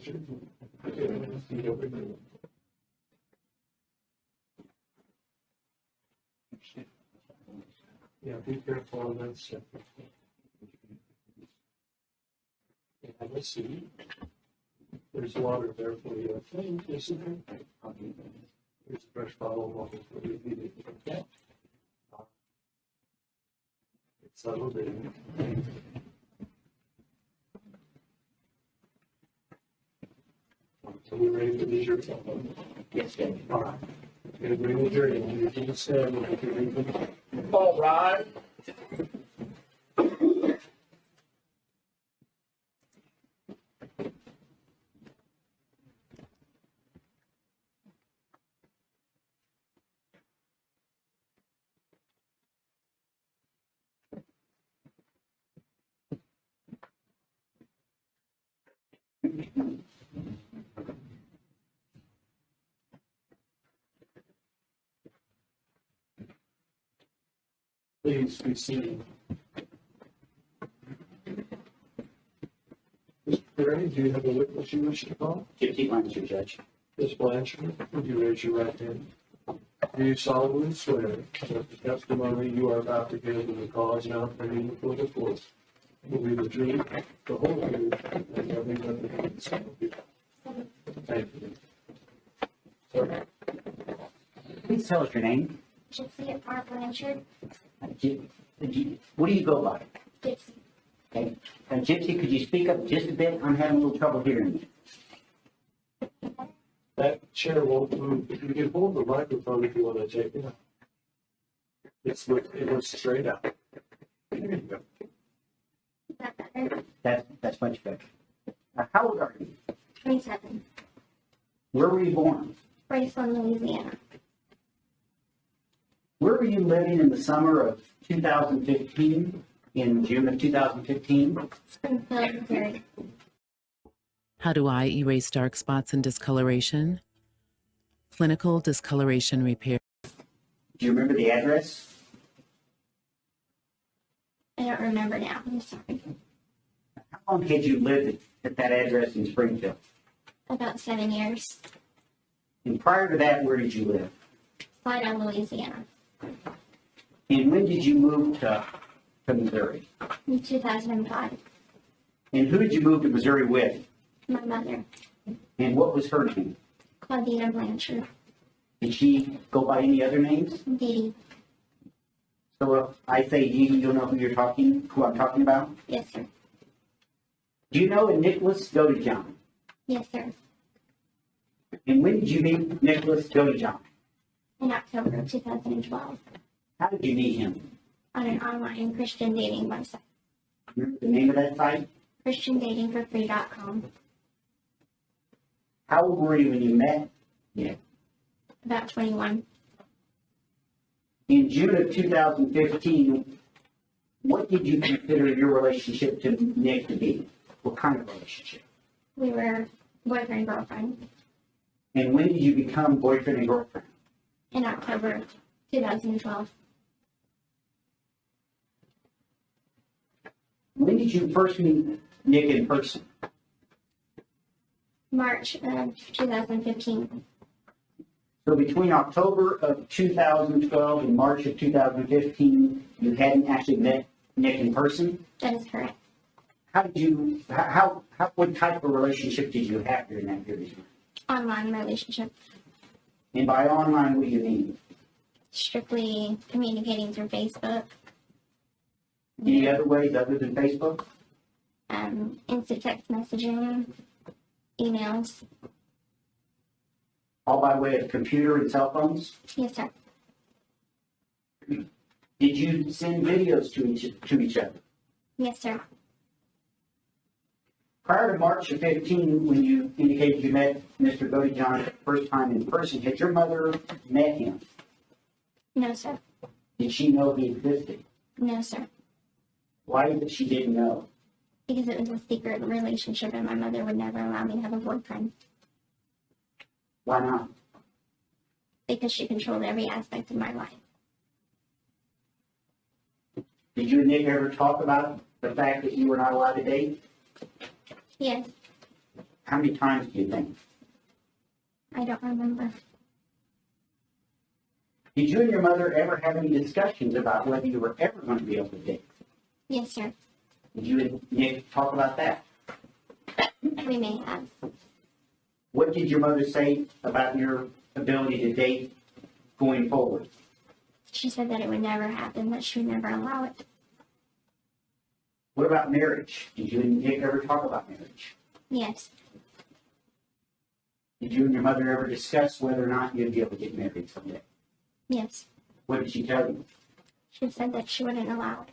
Blanchard. See everything. Yeah, be careful on that stuff. Yeah, let's see. There's water there for you, I think, isn't there? There's a fresh bottle of water for you. Okay. It's settled in. So we're ready to measure. Yes, sir. All right. Gonna bring the journey. You can stand when you can read them. All right. Please be seated. Mr. Perry, do you have a witness you wish to call? Gypsy Blanchard, Judge. Ms. Blanchard, would you raise your right hand? Do you solemnly swear that the testimony you are about to give in the cause now pending before the court will be the truth, the whole truth, and nothing but the truth, so help you? Thank you. Sir, Please tell us your name. Gypsy R. Blanchard. What do you go by? Gypsy. Okay. Gypsy, could you speak up just a bit? I'm having a little trouble hearing you. that chair won't move. You can hold the microphone if you want to take it. It looks straight out. There you go. Is that better? That's much better. How old are you? 27. Where were you born? Graceland, Louisiana. Where were you living in the summer of 2015, in June of 2015? Springfield, Missouri. How do I erase dark spots and discoloration? Clinical discoloration repair. Do you remember the address? I don't remember now. I'm sorry. How long had you lived at that address in Springfield? About 7 years. And prior to that, where did you live? Slida, Louisiana. And when did you move to Missouri? In 2005. And who did you move to Missouri with? My mother, And what was her name? Claudina Blanchard. Did she go by any other names? Dee. So if I say Dee, you'll know who I'm talking about? Yes, sir. Do you know a Nicholas Godejohn? Yes, sir. And when did you meet Nicholas Godejohn? In October of 2012. How did you meet him? On an online Christian dating website. Remember the name of that site? ChristianDatingForFree.com. How old were you when you met Nick? About 21. In June of 2015, what did you consider your relationship to Nick to be? What kind of relationship? We were boyfriend, girlfriend. And when did you become boyfriend and girlfriend? In October 2012. When did you first meet Nick in person? March of 2015. So between October of 2012 and March of 2015, you hadn't actually met Nick in person? That is correct. How did you, what type of relationship did you have during that period of time? Online relationship. And by online, what do you mean? Strictly communicating through Facebook. Any other ways other than Facebook? Instant text messaging. Emails. All by way of computer and cell phones? Yes, sir. Did you send videos to each other? Yes, sir. Prior to March of 15, when you indicated you met Mr. Godejohn for the first time in person, had your mother met him? No, sir. Did she know he existed? No, sir. Why did she didn't know? Because it was a secret relationship and my mother would never allow me to have a boyfriend. Why not? Because she controlled every aspect of my life. Did you and Nick ever talk about the fact that you were not allowed to date? Yes. How many times do you think? I don't remember. Did you and your mother ever have any discussions about whether you were ever going to be able to date? Yes, sir. Did you and Nick talk about that? We may have. What did your mother say about your ability to date going forward? She said that it would never happen, that she would never allow it. What about marriage? Did you and Nick ever talk about marriage? Yes. Did you and your mother ever discuss whether or not you'd be able to get married someday? Yes. What did she tell you? She said that she wouldn't allow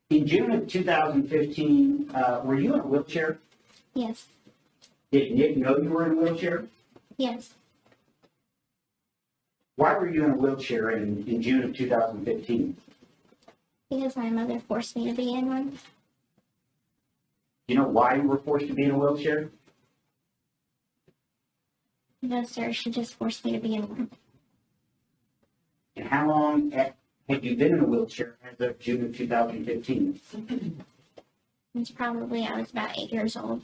it. In June of 2015, were you in a wheelchair? Yes. Did Nick know you were in a wheelchair? Yes. Why were you in a wheelchair in June of 2015? Because my mother forced me to be in one. Do you know why you were forced to be in a wheelchair? No, sir. She just forced me to be in one. And how long had you been in a wheelchair as of June of 2015? It's probably, I was about 8 years old.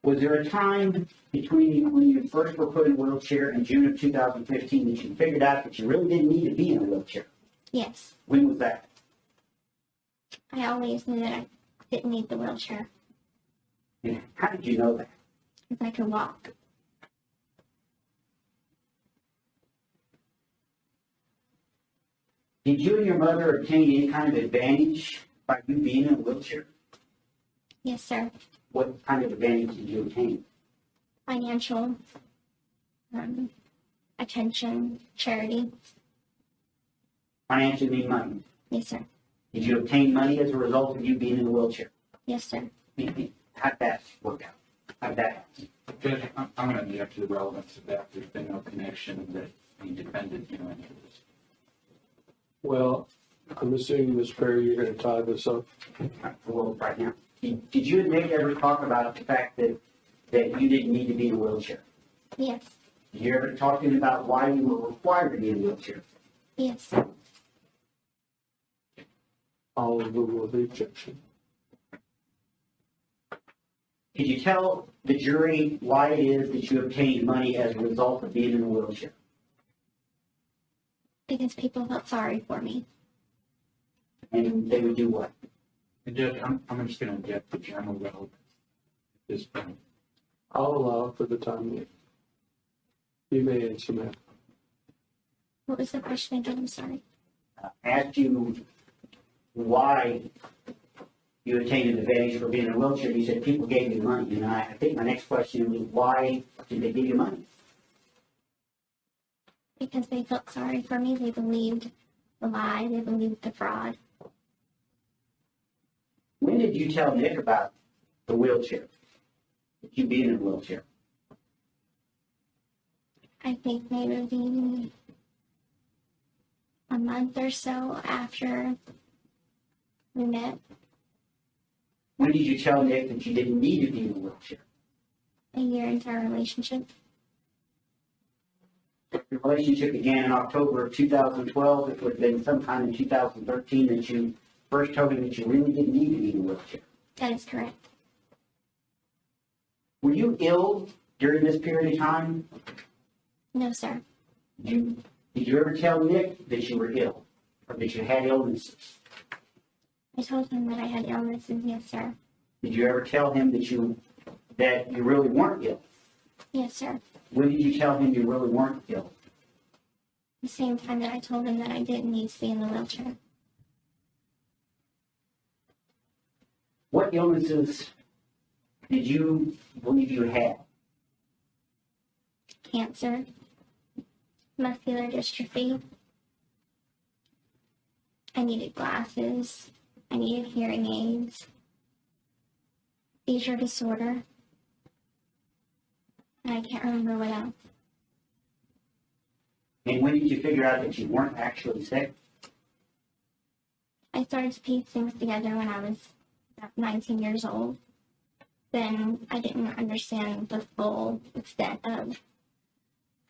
Was there a time between when you first were put in a wheelchair and June of 2015 that you figured out that you really didn't need to be in a wheelchair? Yes. When was that? I always knew that I didn't need the wheelchair And how did you know that? because I could walk. Did you and your mother obtain any kind of advantage by you being in a wheelchair? Yes, sir. What kind of advantage did you obtain? Financial, attention, charity. Financially mean money. Yes, sir. Did you obtain money as a result of you being in a wheelchair? Yes, sir. How'd that work out? How'd that happen? Judge, I'm going to object to the relevance of that. There's been no connection that he defended, any of this. Well, I'm assuming, Ms. Perry, you're gonna tie this up. Well, right now. Did you and Nick ever talk about the fact that you didn't need to be in a wheelchair? Yes. Did you ever talk to him about why you were required to be in a wheelchair? Yes. I'll rule the objection. Could you tell the jury why it is that you obtained money as a result of being in a wheelchair? Because people felt sorry for me. And they would do what? And Judge, I'm just going to object to general relevance at this point. I'll allow it for the time being. You may answer, ma'am. What was the question again? I'm sorry. Asked you why you obtained an advantage for being in a wheelchair. You said people gave you money. And I think my next question was, why did they give you money? Because they felt sorry for me. They believed the lie. They believed the fraud. When did you tell Nick about the wheelchair? That you being in a wheelchair? I think maybe a month or so after we met. When did you tell Nick that you didn't need to be in a wheelchair? A year into our relationship. Your relationship began in October of 2012. It would have been sometime in 2013 that you first told him that you really didn't need to be in a wheelchair. That is correct. Were you ill during this period of time? No, sir. Did you ever tell Nick that you were ill or that you had illnesses? I told him that I had illnesses. Yes, sir. Did you ever tell him that you really weren't ill? Yes, sir. When did you tell him you really weren't ill? The same time that I told him that I didn't need to be in the wheelchair. What illnesses did you believe you had? Cancer, muscular dystrophy. I needed glasses. I needed hearing aids. Seizure disorder. And I can't remember what else. And when did you figure out that you weren't actually sick? I started to piece things together when I was about 19 years old. Then I didn't understand the full extent of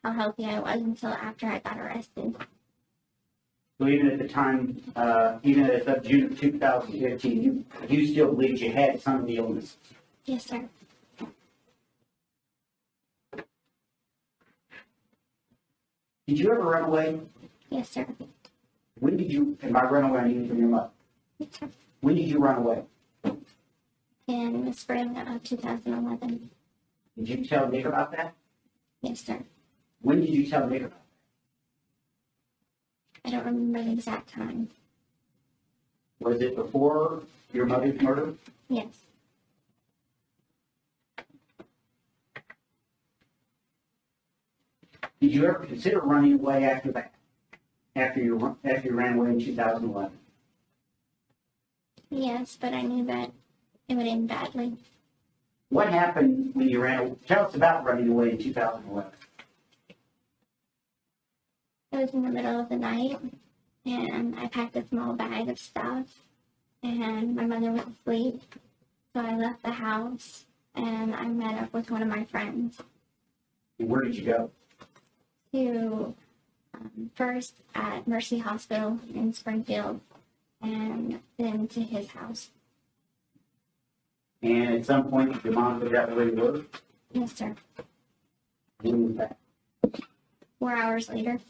how healthy I was until after I got arrested. So even at the time, even as of June of 2015, you still believed you had some of the illness. Yes, sir. Did you ever run away? Yes, sir. When did you, and by run away, I mean from your mother. Yes, sir. When did you run away? In the spring of 2011. Did you tell Nick about that? Yes, sir. When did you tell Nick about I don't remember the exact time. that? Was it before your mother's murder? Yes. Did you ever consider running away after that? After you ran away in 2011? Yes, but I knew that it would end badly. What happened when you ran? Tell us about running away in 2011. It was in the middle of the night, and I packed a small bag of stuff, and my mother was asleep, so I left the house, and I met up with one of my friends And where did you go? to first at Mercy Hospital in Springfield, and then to his house. And at some point, your mom figured out where you were. Yes, sir. When was that? 4 hours later,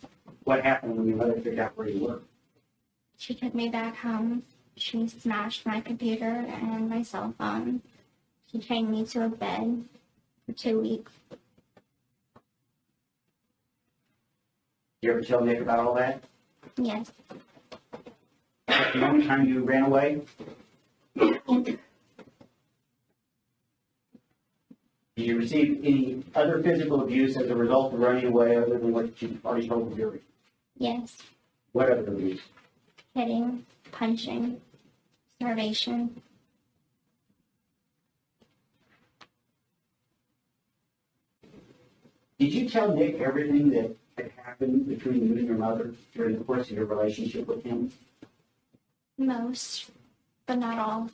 What happened when your mother figured out where you were? she took me back home. She smashed my computer and my cell phone. She chained me to a bed for 2 weeks. Did you ever tell Nick about all that? Yes. At the only time you ran away? Did you receive any other physical abuse as a result of running away other than what you already told the jury? Yes. What other abuse? Hitting, punching, starvation. Did you tell Nick everything that had happened between you and your mother during the course of your relationship with him? Most, but not all.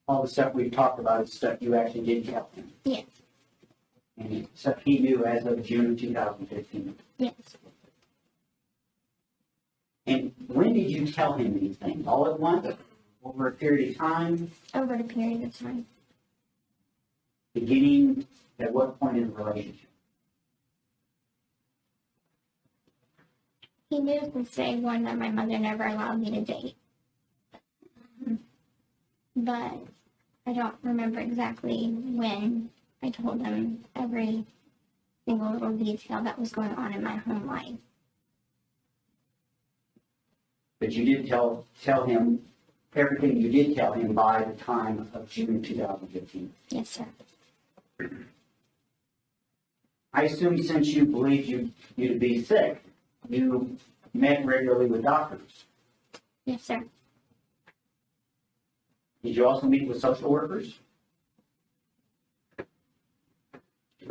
All the stuff we've talked about is stuff you actually did tell him. Yes. And stuff he knew as of June of 2015. Yes. And when did you tell him these things? All at once? Over a period of time? Over a period of time. Beginning at what point in the relationship? He knew since day one that my mother never allowed me to date. But I don't remember exactly when I told him every single little detail that was going on in my home life. But you did tell him everything you did tell him by the time of June 2015. Yes, sir. I assume since you believed you to be sick, you met regularly with doctors. Yes, sir. Did you also meet with social workers? Do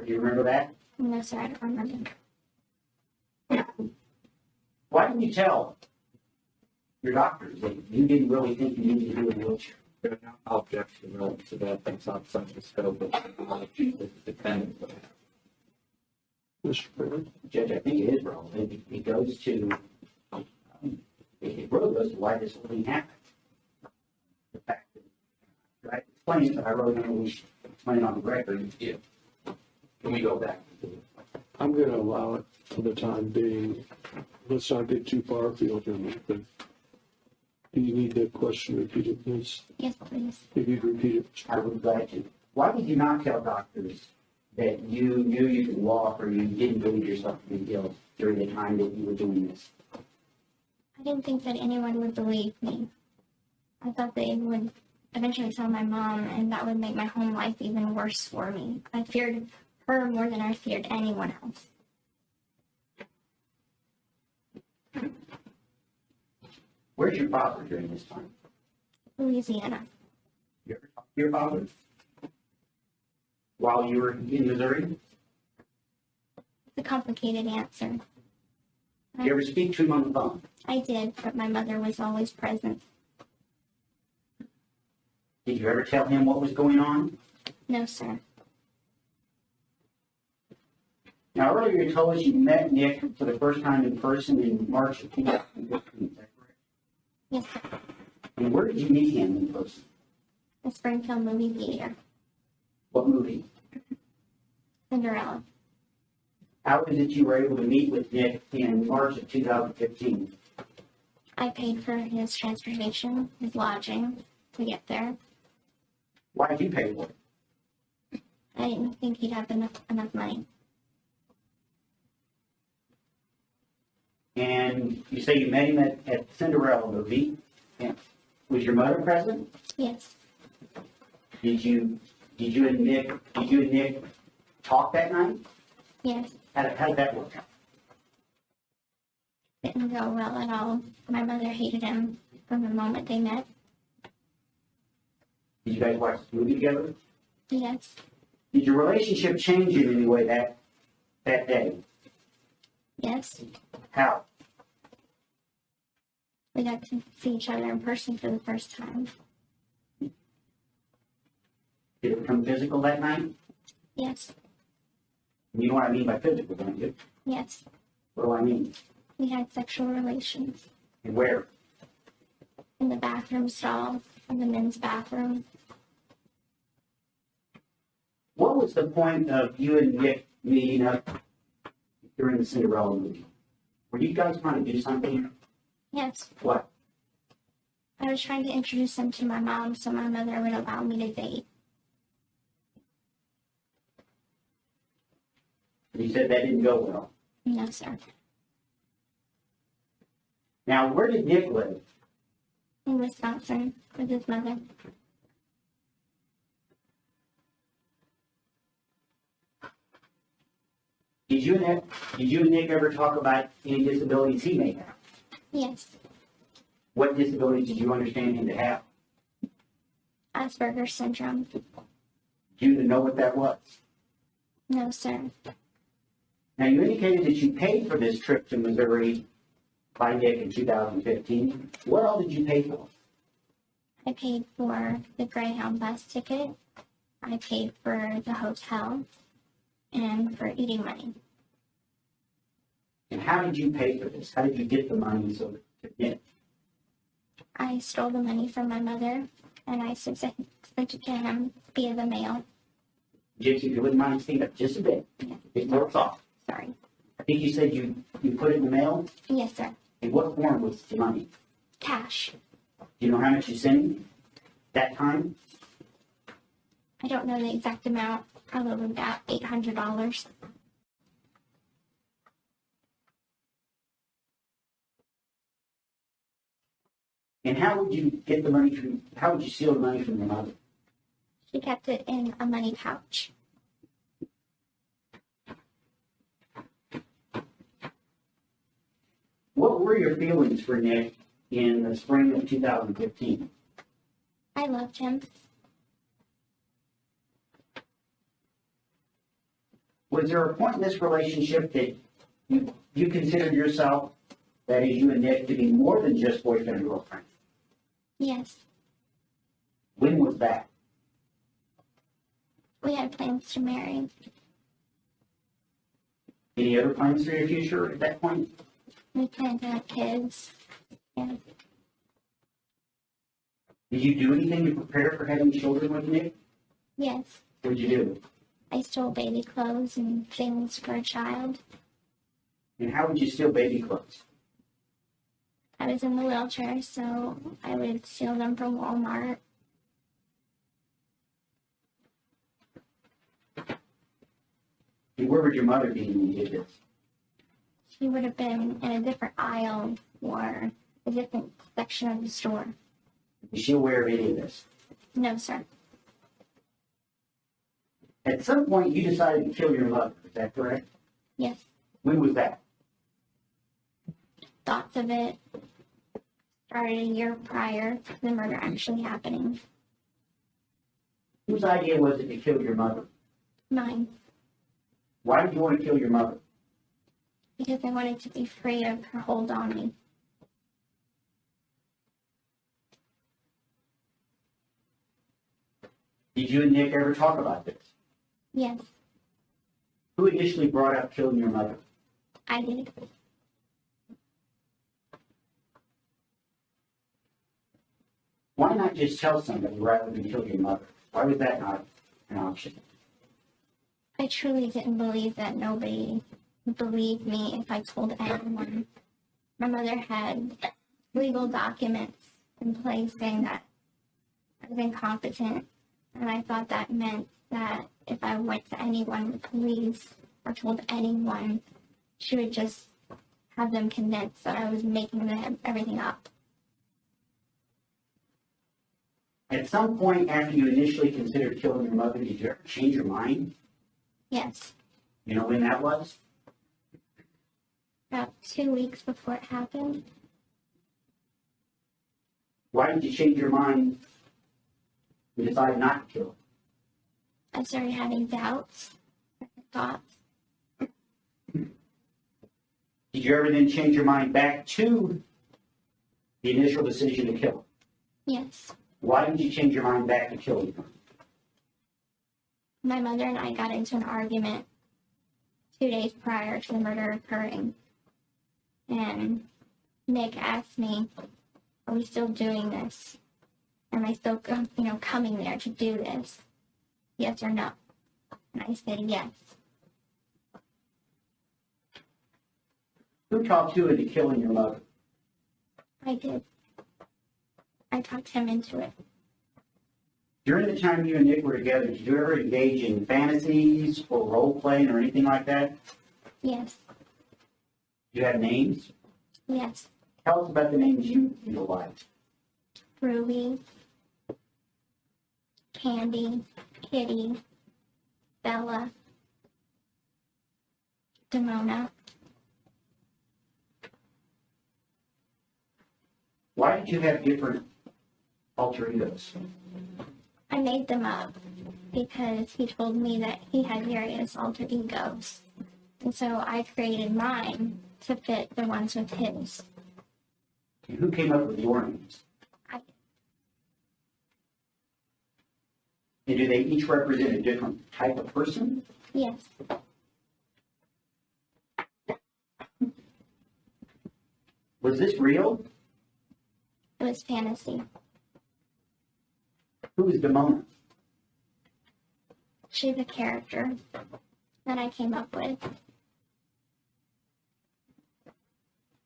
you remember that? No, sir, I don't remember. Why didn't you tell your doctors that you didn't really think you needed to do a wheelchair? Objection to that, that's outside the scope of the defendant. Mr. Freeman? Judge, I think it is relevant. It goes to, it really goes to why this whole thing happened. The fact that, right, explain it, but I really don't know we should explain it on the record. Yeah. Can we go back? I'm going to allow it for the time being. Let's not get too far afield here, but do you need that question repeated, please? Yes, please. If you'd repeat it. I would be glad to. Why did you not tell doctors that you knew you could walk or you didn't believe yourself to be ill during the time that you were doing this? I didn't think that anyone would believe me. I thought they would eventually tell my mom, and that would make my home life even worse for me. I feared her more than I feared anyone else. Where's your father during this time? Louisiana. You ever talked to your father while you were in Missouri? It's a complicated answer. Did you ever speak to him on the phone? I did, but my mother was always present. Did you ever tell him what was going on? No, sir. Now, earlier you told us you met Nick for the first time in person in March of 2015, is that correct? Yes, sir. And where did you meet him in person? The Springfield movie theater. What movie? Cinderella. How is it you were able to meet with Nick in March of 2015? I paid for his transportation, his lodging to get there. Why did you pay for it? I didn't think he'd have enough money. And you say you met him at Cinderella movie. And was your mother present? Yes, Did you and Nick talk that night? yes. How did that work out? Didn't go well at all. My mother hated him from the moment they met. Did you guys watch the movie together? Yes, Did your relationship change in any way that day? yes. How? We got to see each other in person for the first time. Did it become physical that night? Yes, You know what I mean by physical, don't you? yes. What do I mean? We had sexual relations And where? in the bathroom stall of the men's bathroom. What was the point of you and Nick meeting up during the Cinderella movie? Were you guys trying to do something? Yes, What? I was trying to introduce him to my mom so my mother would allow me to date. You said that didn't go well. No, sir. Now, where did Nick live? In Wisconsin with his mother. Did you and Nick ever talk about any disabilities he may have? Yes, What disabilities did you understand him to have? Asperger's syndrome. Did you know what that was? No, sir. Now, you indicated that you paid for this trip to Missouri by Nick in 2015. What all did you pay for? I paid for the Greyhound bus ticket. I paid for the hotel and for eating money. And how did you pay for this? How did you get the money so to Nick? I stole the money from my mother and I sent it to him via the mail. Gypsy, if you wouldn't mind speaking up just a bit. It works off. Sorry. I think you said you put it in the mail. Yes, sir. In what form was the money? Cash. Do you know how much you sent him that time? I don't know the exact amount. Probably about $800. And how would you get the money from, how would you steal the money from your mother? She kept it in a money pouch. What were your feelings for Nick in the spring of 2015? I loved him. Was there a point in this relationship that you considered yourself, that is you and Nick, to be more than just boyfriend and girlfriend? Yes. When was that? We had plans to marry. Any other plans for your future at that point? We planned to have kids. And Did you do anything to prepare for having children with Nick? yes, What did you do? I stole baby clothes and things for a child. And how would you steal baby clothes? I was in the wheelchair, so I would steal them from Walmart. And where would your mother be when you did this? She would have been in a different aisle or a different section of the store. Was she aware of any of this? No, sir. At some point, you decided to kill your mother. Is that correct? Yes. When was that? Thoughts of it started a year prior to the murder actually happening. Whose idea was it to kill your mother? Mine. Why did you want to kill your mother? Because I wanted to be free of her hold on me. Did you and Nick ever talk about this? Yes. Who initially brought up killing your mother? I did. Why not just tell somebody rather than kill your mother? Why was that not an option? I truly didn't believe that nobody would believe me if I told anyone. My mother had legal documents in place saying that I was incompetent, and I thought that meant that if I went to anyone, the police, or told anyone, she would just have them convinced that I was making everything up. At some point after you initially considered killing your mother, did you ever change your mind? Yes, You know when that was? about 2 weeks before it happened. Why did you change your mind and decide not to kill her? I started having doubts, second thoughts. Did you ever then change your mind back to the initial decision to kill her? Yes, Why did you change your mind back to killing her? my mother and I got into an argument 2 days prior to the murder occurring. And Nick asked me, are we still doing this? Am I still, coming there to do this? Yes or no? And I said yes. Who talked you into killing your mother? I did. I talked him into it. During the time you and Nick were together, did you ever engage in fantasies or role playing or anything like that? Yes, You had names? yes. Tell us about the names you liked. Ruby, Candy, Kitty, Bella, Demona. Why did you have different alter egos? I made them up because he told me that he had various alter egos. And so I created mine to fit the ones with his. And who came up with your names? I, And do they each represent a different type of person? yes, Was this real? it was fantasy. Who is Demona? She's a character that I came up with.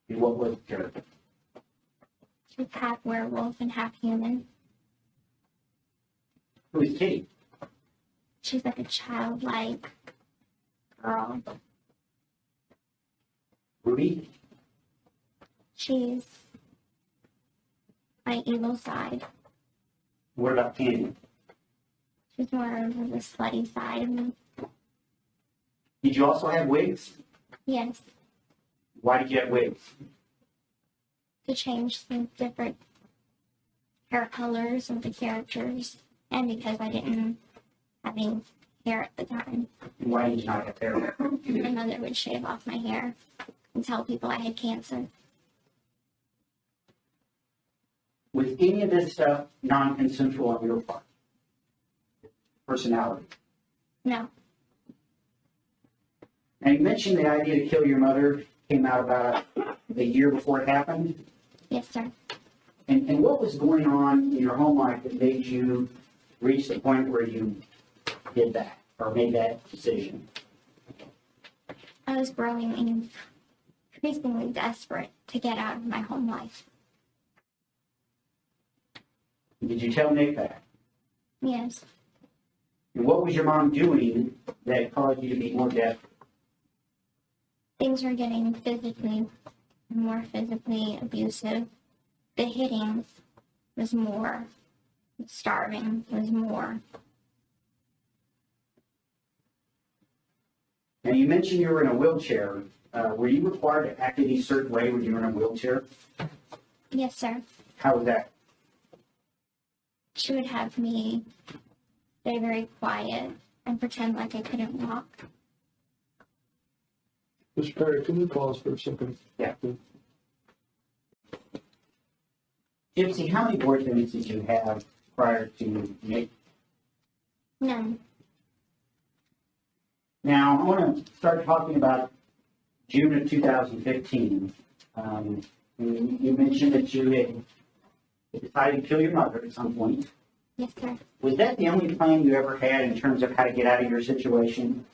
And what was the character? She's half werewolf and half human. Who is Kitty? She's like a childlike girl. Ruby? She's my evil side. What about Candy? She's more of the slutty side of me. Did you also have wigs? Yes, Why did you have wigs? to change the different hair colors of the characters, and because I didn't have any hair at the time. And why did you not have hair? My mother would shave off my hair and tell people I had cancer. Was any of this stuff non-consensual on your part? Personality. No, Now, you mentioned the idea to kill your mother came out about a year before it happened. yes, sir. And what was going on in your home life that made you reach the point where you did that or made that decision? I was growing increasingly desperate to get out of my home life. Did you tell Nick that? Yes, And what was your mom doing that caused you to be more desperate? things were getting more physically abusive. The hitting was more. The starving was more. Now, you mentioned you were in a wheelchair. Were you required to act any certain way when you were in a wheelchair? Yes, sir. How was that? She would have me stay very quiet and pretend like I couldn't walk. Mr. Perry, can you pause for a second? Yeah. Gypsy, how many boyfriends did you have prior to Nick? None. Now, I want to start talking about June of 2015. You mentioned that you had decided to kill your mother at some point. Yes, sir. Was that the only plan you ever had in terms of how to get out of your situation?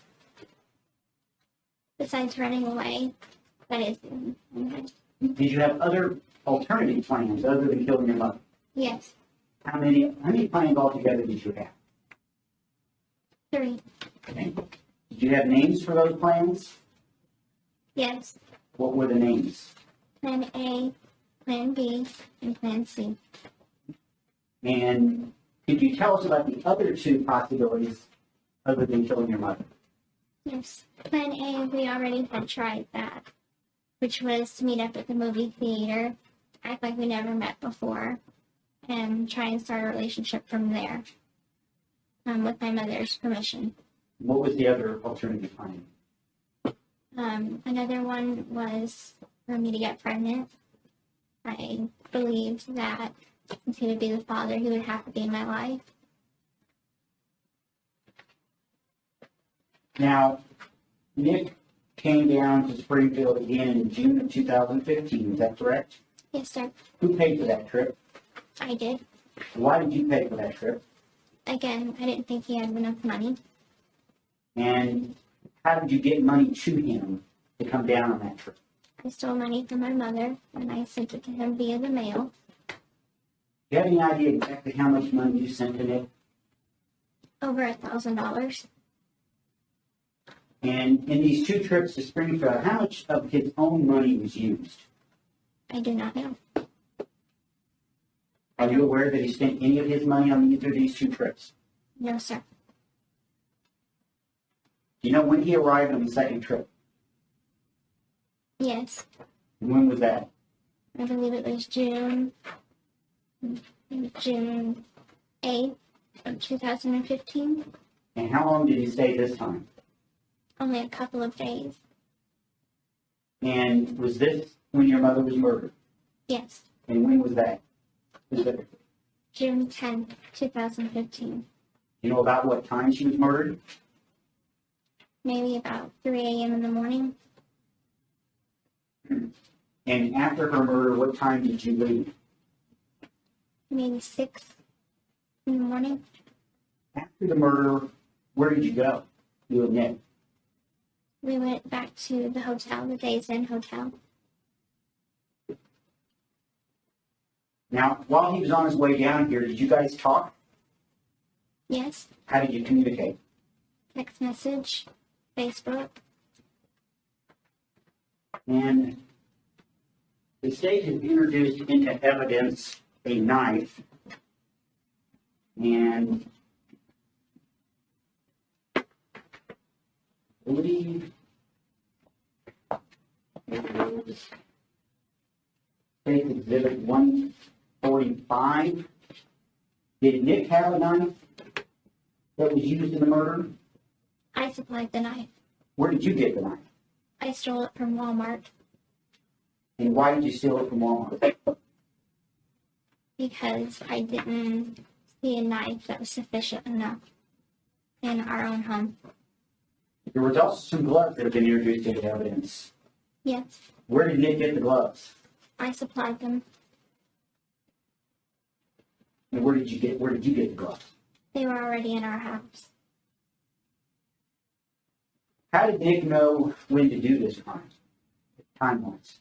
Besides running away, that is the only thing. Did you have other alternative plans other than killing your mother? Yes, How many plans altogether did you have? 3. Okay. Did you have names for those plans? Yes, What were the names? Plan A, Plan B, and Plan C. And could you tell us about the other 2 possibilities other than killing your mother? Yes, Plan A, we already had tried that, which was to meet up at the movie theater, act like we never met before, and try and start a relationship from there, with my mother's permission. What was the other alternative plan? Another one was for me to get pregnant. I believed that since he would be the father, he would have to be in my life. Now, Nick came down to Springfield again in June of 2015, is that correct? Yes, sir. Who paid for that trip? I did. Why did you pay for that trip? Again, I didn't think he had enough money. And how did you get money to him to come down on that trip? I stole money from my mother, and I sent it to him via the mail. Do you have any idea exactly how much money you sent to Nick? Over $1,000. And in these 2 trips to Springfield, how much of his own money was used? I do not know. Are you aware that he spent any of his money on either of these 2 trips? No, sir. Do you know when he arrived on the second trip? Yes, And when was that? I believe it was June 8th of 2015. And how long did he stay this time? Only a couple of days. And was this when your mother was murdered? Yes, And when was that? Specifically? June 10th, 2015. You know about what time she was murdered? Maybe about 3 a.m. in the morning. And after her murder, what time did you leave? Maybe 6 in the morning. After the murder, where did you go? You and Nick. We went back to the hotel, the Days Inn Hotel. Now, while he was on his way down here, did you guys talk? Yes, How did you communicate? text message, Facebook. And the state has introduced into evidence a knife. And I believe it was State Exhibit 145. Did Nick have a knife that was used in the murder? I supplied the knife. Where did you get the knife? I stole it from Walmart And why did you steal it from Walmart? because I didn't see a knife that was sufficient enough in our own home. There was also some gloves that have been introduced into evidence. Yes, Where did Nick get the gloves? I supplied them. And where did you get the gloves? They were already in our house. How did Nick know when to do this crime? Time-wise,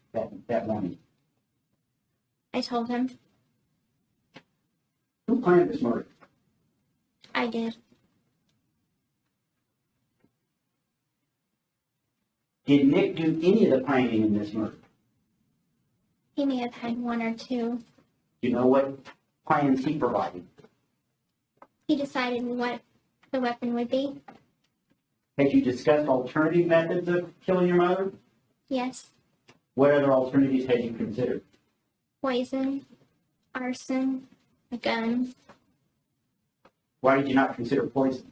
that morning. I told him Who planned this murder? I did. Did Nick do any of the planning in this murder? He may have had 1 or 2. Do you know what plans he provided? He decided what the weapon would be. Had you discussed alternative methods of killing your mother? Yes, What other alternatives had you considered? poison, arson, a gun. Why did you not consider poison?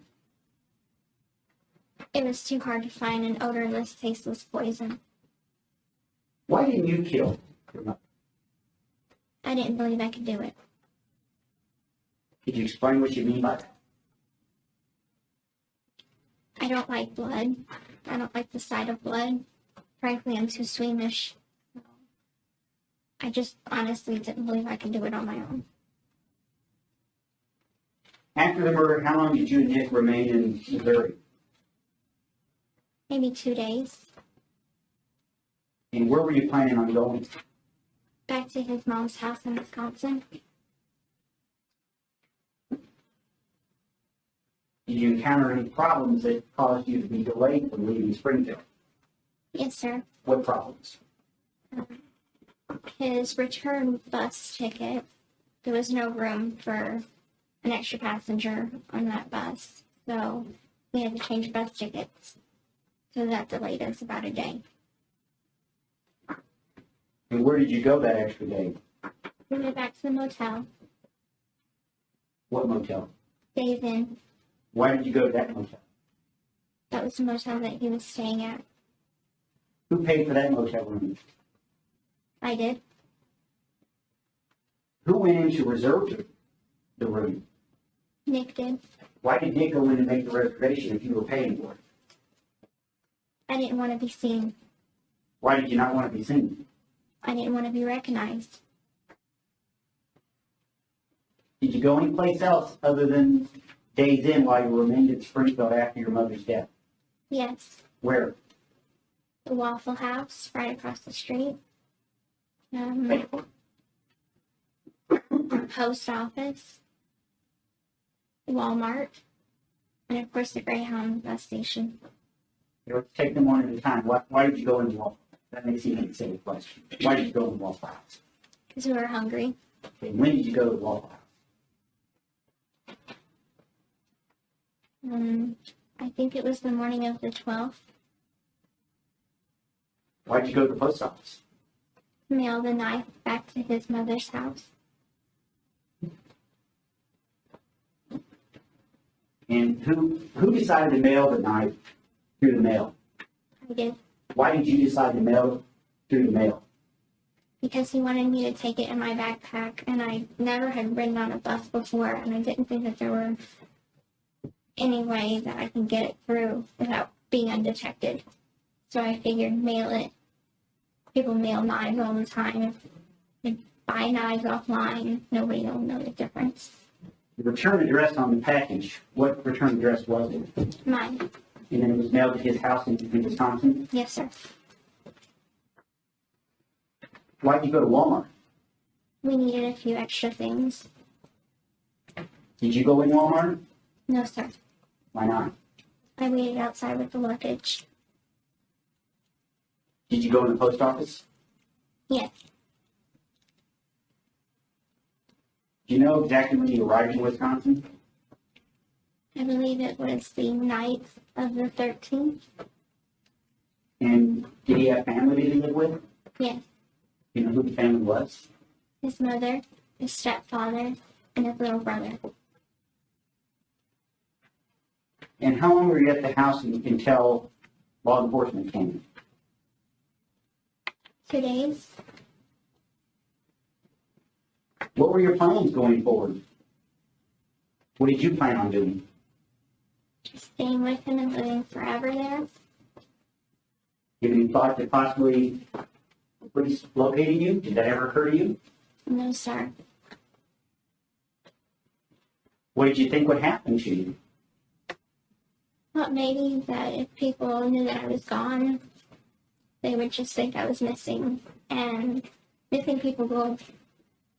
It was too hard to find an odorless, tasteless poison. Why didn't you kill your mother? I didn't believe I could do it. Could you explain what you mean by that? I don't like blood. I don't like the sight of blood. Frankly, I'm too squeamish. I just honestly didn't believe I could do it on my own. After the murder, how long did you and Nick remain in Missouri? Maybe 2 days. And where were you planning on going? Back to his mom's house in Wisconsin. Did you encounter any problems that caused you to be delayed from leaving Springfield? Yes, sir. What problems? His return bus ticket, there was no room for an extra passenger on that bus. So we had to change bus tickets. So that delayed us about a day. And where did you go that extra day? We went back to the motel, What motel? Days Inn. Why did you go to that motel? That was the motel that he was staying at. Who paid for that motel room? I did. Who went in to reserve the room? Nick did. Why did Nick go in and make the reservation if you were paying for it? I didn't want to be seen. Why did you not want to be seen? I didn't want to be recognized. Did you go anyplace else other than Days Inn while you remained in Springfield after your mother's death? Yes. Where? The Waffle House right across the street. Post office. Walmart. And of course the Greyhound bus station. Let's take them one at a time. Why did you go in the Waffle House? That makes you a silly question. Why did you go in the Waffle House? Because we were hungry. Okay, when did you go to the Waffle House? I think it was the morning of the 12th. Why did you go to the post office? Mail the knife back to his mother's house. And who decided to mail the knife through the mail? I did. Why did you decide to mail it through the mail? Because he wanted me to take it in my backpack, and I never had ridden on a bus before, and I didn't think that there were any way that I could get it through without being undetected. So I figured mail it. People mail knives all the time. If they buy knives offline, nobody will know the difference. The return address on the package, what return address was it? Mine. And then it was mailed to his house in Wisconsin? Yes, sir. Why did you go to Walmart? We needed a few extra things. Did you go in Walmart? No, sir. Why not? I waited outside with the luggage. Did you go in the post office? Yes. Do you know exactly when you arrived in Wisconsin? I believe it was the night of the 13th. And did he have family that he lived with? Yes. You know who the family was? His mother, his stepfather, and his little brother. And how long were you at the house until law enforcement came? 2 days. What were your plans going forward? What did you plan on doing? Staying with him and living forever there. Give any thought to possibly police locating you? Did that ever occur to you? No, sir. What did you think would happen to you? Thought maybe that if people knew that I was gone, they would just think I was missing. And missing people go,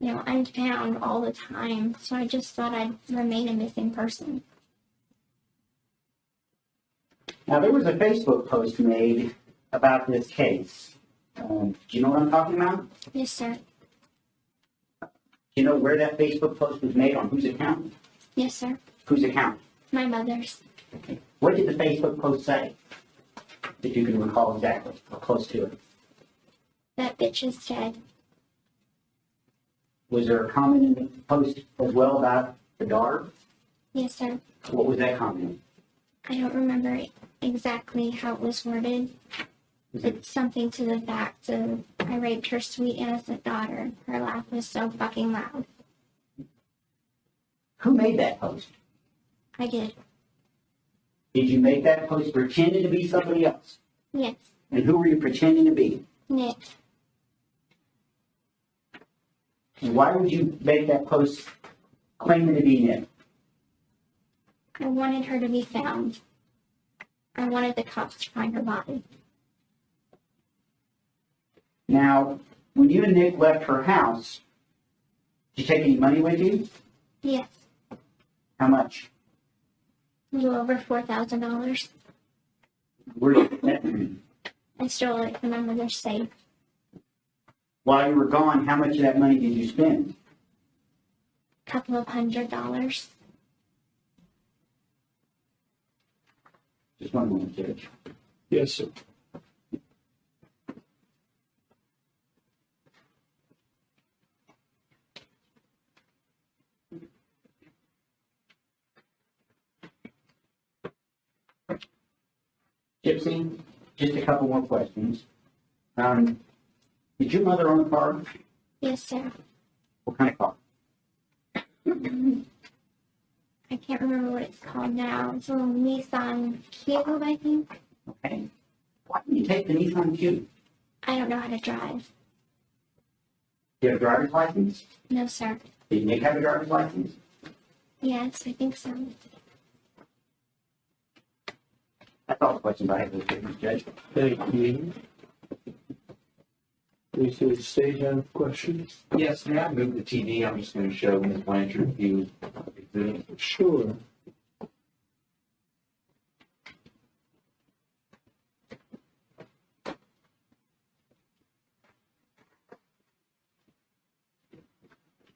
unfound all the time. So I just thought I'd remain a missing person. Now, there was a Facebook post made about this case. Do you know what I'm talking about? Yes, sir. Do you know where that Facebook post was made, on whose account? Yes, sir. Whose account? My mother's. What did the Facebook post say? If you can recall exactly, or close to it. That bitch is dead. Was there a comment in the post as well about the daughter? Yes, sir. What was that comment? I don't remember exactly how it was worded. It's something to the fact of, I raped her sweet innocent daughter. Her laugh was so fucking loud. Who made that post? I did. Did you make that post pretending to be somebody else? Yes. And who were you pretending to be? Nick. And why would you make that post claiming to be Nick? I wanted her to be found. I wanted the cops to find her body. Now, when you and Nick left her house, did you take any money with you? Yes. How much? A little over $4,000. Where did you get that money? I stole it from my mother's safe. While you were gone, how much of that money did you spend? A couple of $100. Just one moment, Judge. Yes, sir. Gypsy, just a couple more questions. Did your mother own a car? Yes, sir. What kind of car? I can't remember what it's called now. It's a little Nissan Cube, I think. Okay. Why didn't you take the Nissan Cube? I don't know how to drive. Do you have a driver's license? No, sir. Did Nick have a driver's license? Yes, I think so. That's all the questions I have for the witness, Judge. Thank you. Is the state have questions? Yes, may I move the TV? I'm just going to show Ms. Blanchard a few exhibits. Sure.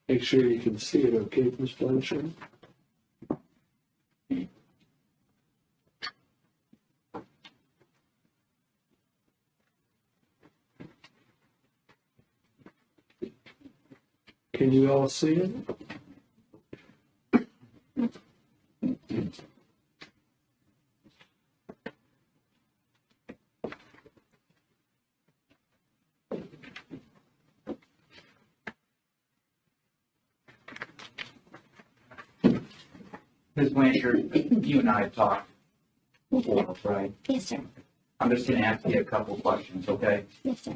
Make sure you can see it, okay, Ms. Blanchard? Can you all see it? Ms. Blanchard, you and I have talked before, right? Yes, sir. I'm just going to ask you a couple questions, okay? Yes, sir.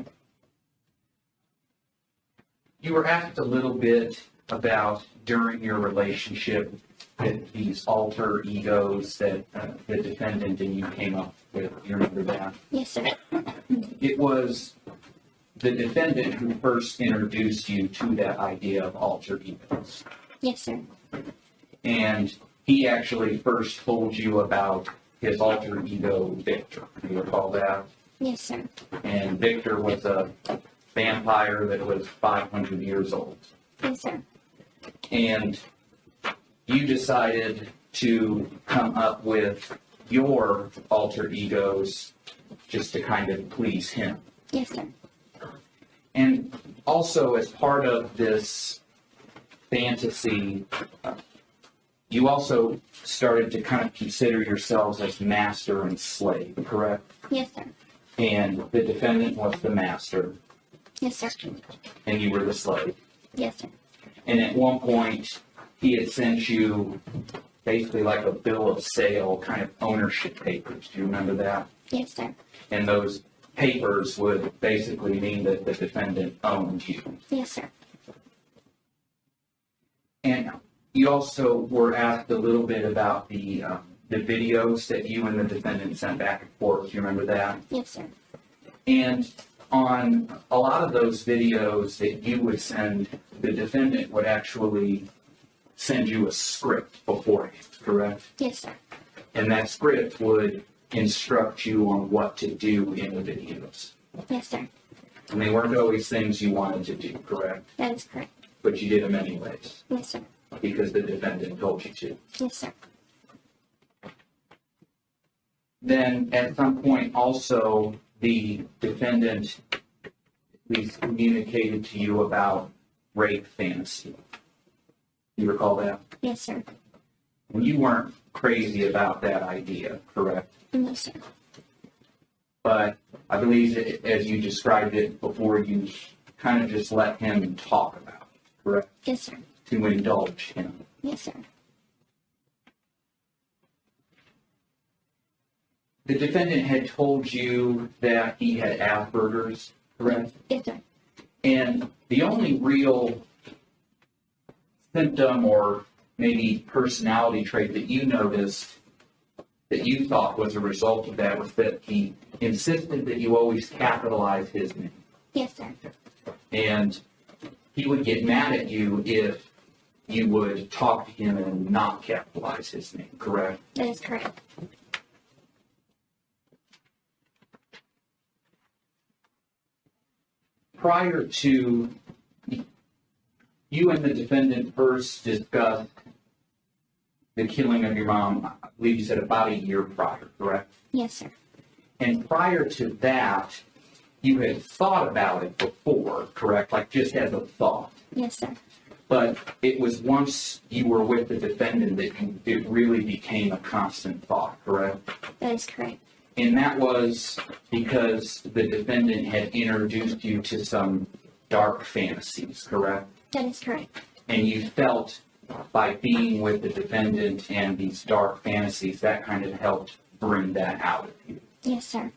You were asked a little bit about during your relationship that these alter egos that the defendant and you came up with. You remember that? Yes, sir. It was the defendant who first introduced you to that idea of alter egos. Yes, sir. And he actually first told you about his alter ego, Victor. Do you recall that? Yes, sir. And Victor was a vampire that was 500 years old. Yes, sir. And you decided to come up with your alter egos just to kind of please him. Yes, sir. And also, as part of this fantasy, you also started to kind of consider yourselves as master and slave, correct? Yes, sir. And the defendant was the master, Yes, sir. and you were the slave. Yes, sir. And at one point, he had sent you basically like a bill of sale, kind of ownership papers. Do you remember that? Yes, sir. And those papers would basically mean that the defendant owned you. Yes, sir. And you also were asked a little bit about the videos that you and the defendant sent back and forth. Do you remember that? Yes, sir. And on a lot of those videos that you would send, the defendant would actually send you a script beforehand, correct? Yes, sir. And that script would instruct you on what to do in the videos. Yes, sir. And they weren't always things you wanted to do, correct? That is correct. But you did them anyways, Yes, sir. because the defendant told you to. Yes, sir. Then at some point also, the defendant at least communicated to you about rape fantasy. You recall that? Yes, sir. And you weren't crazy about that idea, correct? No, sir. But I believe that as you described it before, you kind of just let him talk about it, correct? Yes, sir. To indulge him. Yes, sir. the defendant had told you that he had Asperger's, correct? Yes, sir. And the only real symptom or maybe personality trait that you noticed that you thought was a result of that was that he insisted that you always capitalize his name. Yes, sir. And he would get mad at you if you would talk to him and not capitalize his name, correct? That is correct. Prior to you and the defendant first discussed the killing of your mom, I believe you said about a year prior, correct? Yes, sir. And prior to that, you had thought about it before, correct? Like just as a thought. Yes, sir. But it was once you were with the defendant that it really became a constant thought, correct? That is correct. And that was because the defendant had introduced you to some dark fantasies, correct? That is correct. And you felt by being with the defendant and these dark fantasies, that kind of helped bring that out of you. Yes, sir.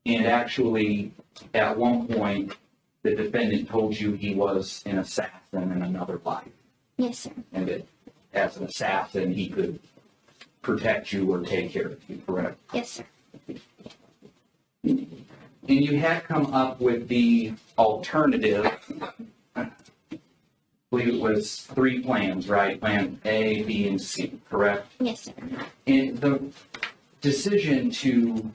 And actually, at one point, the defendant told you he was an assassin in another life. Yes, sir. And that as an assassin, he could protect you or take care of you, correct? Yes, sir. And you had come up with the alternative, I believe it was 3 plans, right? Plan A, B, and C, correct? Yes, sir. And the decision to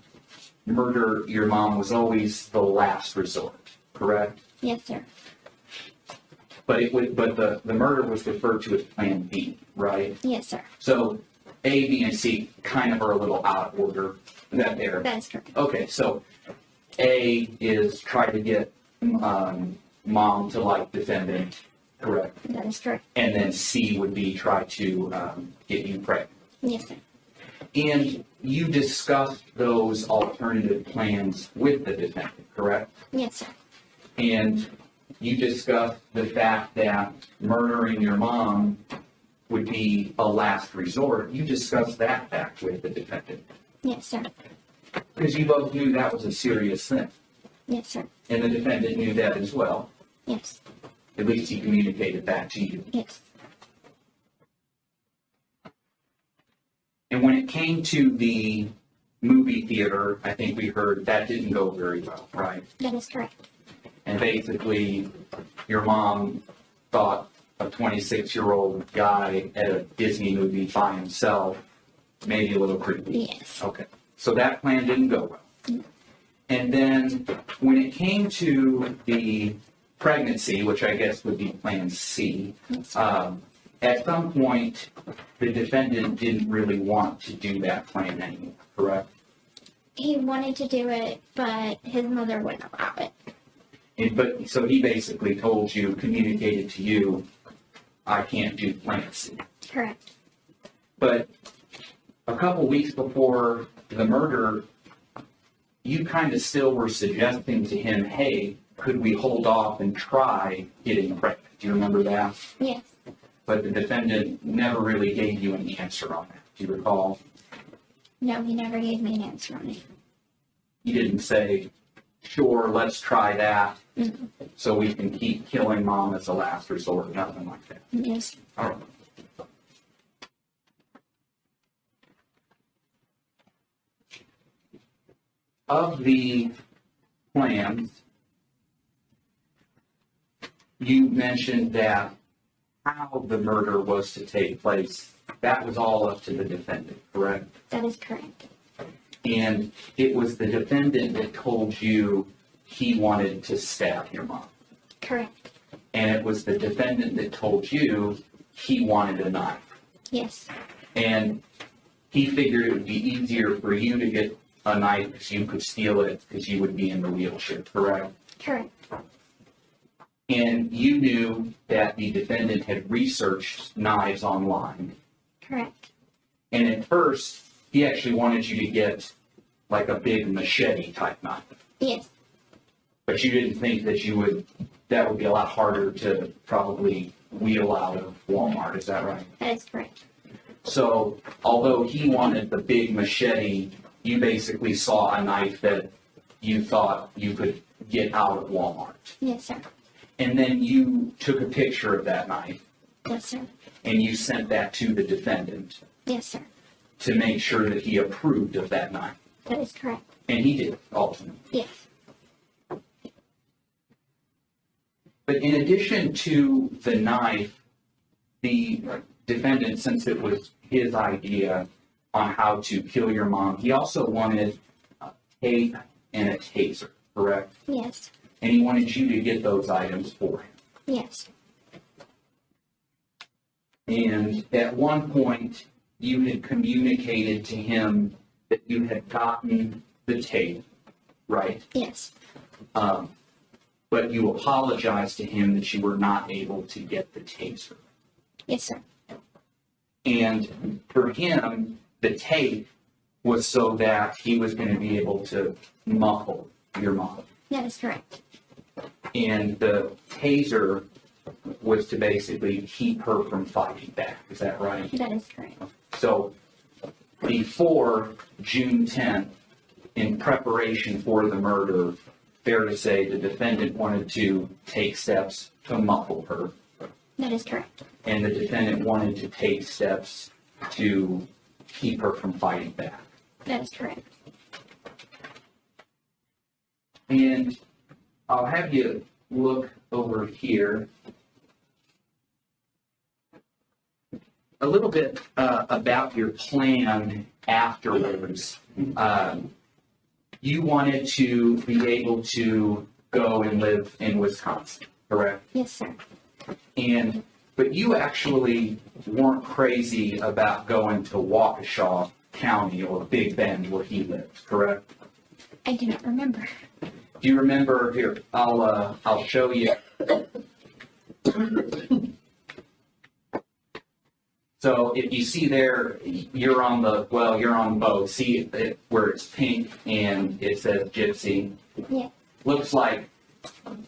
murder your mom was always the last resort, correct? Yes, sir. But the murder was referred to as Plan B, right? Yes, sir. So A, B, and C kind of are a little out of order. Is that there? That is correct. Okay, so A is try to get mom to like defendant, correct? That is correct. And then C would be try to get you pregnant. Yes, sir. And you discussed those alternative plans with the defendant, correct? Yes, sir. And you discussed the fact that murdering your mom would be a last resort. You discussed that fact with the defendant. Yes, sir. Because you both knew that was a serious thing. Yes, sir. And the defendant knew that as well. Yes. At least he communicated that to you. Yes. And when it came to the movie theater, I think we heard that didn't go very well, right? That is correct. And basically, your mom thought a 26-year-old guy at a Disney movie by himself maybe a little creepy. Yes. Okay. So that plan didn't go well. And then when it came to the pregnancy, which I guess would be Plan C, Yes. At some point, the defendant didn't really want to do that plan anymore, correct? He wanted to do it, but his mother wouldn't allow it. But so he basically told you, communicated to you, I can't do Plan C. Correct. But a couple weeks before the murder, you kind of still were suggesting to him, hey, could we hold off and try getting pregnant? Do you remember that? Yes. But the defendant never really gave you an answer on that. Do you recall? No, he never gave me an answer on it. He didn't say, sure, let's try that Mhm. so we can keep killing mom as a last resort, nothing like that. Yes. All right. Of the plans, you mentioned that how the murder was to take place, that was all up to the defendant, correct? That is correct. And it was the defendant that told you he wanted to stab your mom. Correct. And it was the defendant that told you he wanted a knife. Yes. And he figured it would be easier for you to get a knife because you could steal it because you would be in the wheelchair, correct? Correct. And you knew that the defendant had researched knives online. Correct. And at first, he actually wanted you to get like a big machete type knife. Yes. But you didn't think that that would be a lot harder to probably wheel out of Walmart, is that right? That is correct. So although he wanted the big machete, you basically saw a knife that you thought you could get out of Walmart. Yes, sir. And then you took a picture of that knife Yes, sir. and you sent that to the defendant Yes, sir. to make sure that he approved of that knife. That is correct. And he did, ultimately. Yes. But in addition to the knife, the defendant, since it was his idea on how to kill your mom, he also wanted a tape and a taser, correct? Yes. And he wanted you to get those items for him. Yes. And at one point, you had communicated to him that you had gotten the tape, right? Yes. But you apologized to him that you were not able to get the taser. Yes, sir. And for him, the tape was so that he was going to be able to muffle your mom. That is correct. And the taser was to basically keep her from fighting back. Is that right? That is correct. So before June 10th, in preparation for the murder, fair to say the defendant wanted to take steps to muffle her, That is correct. and the defendant wanted to take steps to keep her from fighting back. That is correct. And I'll have you look over here a little bit about your plan afterwards. You wanted to be able to go and live in Wisconsin, correct? Yes, sir. But you actually weren't crazy about going to Waukesha County or Big Bend where he lived, correct? I do not remember. Do you remember here? I'll show you. So if you see there, you're on both. See it, where it's pink and it says Gypsy. Yeah. Looks like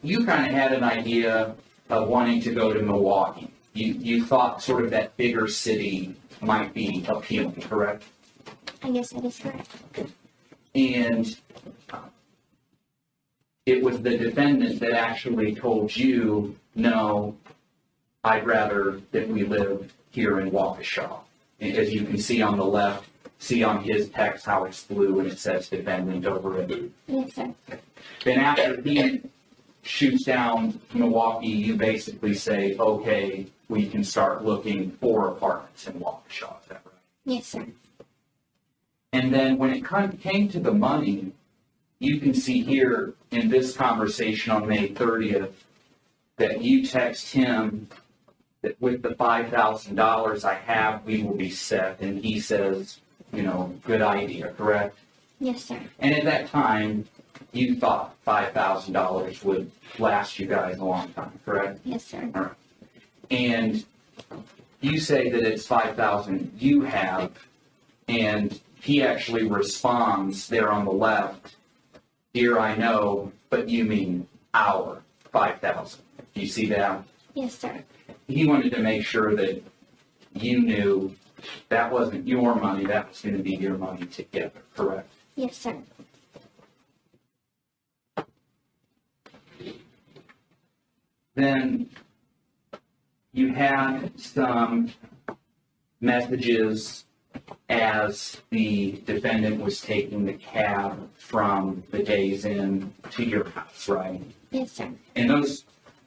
you kind of had an idea of wanting to go to Milwaukee. You thought sort of that bigger city might be appealing, correct? I guess that is correct. And it was the defendant that actually told you, no, I'd rather that we live here in Waukesha. And as you can see on the left, see on his text how it's blue and it says defendant over it. Yes, sir. Then after he shoots down Milwaukee, you basically say, okay, we can start looking for apartments in Waukesha. Is that right? Yes, sir. And then when it came to the money, you can see here in this conversation on May 30th that you text him that with the $5,000 I have, we will be set. And he says, good idea, correct? Yes, sir. And at that time, you thought $5,000 would last you guys a long time, correct? Yes, sir. All right. And you say that it's $5,000 you have, and he actually responds there on the left, dear, I know, but you mean our $5,000. Do you see that? Yes, sir. He wanted to make sure that you knew that wasn't your money, that was going to be your money together, correct? Yes, sir. Then you had some messages as the defendant was taking the cab from the Days Inn to your house, right? Yes, sir. And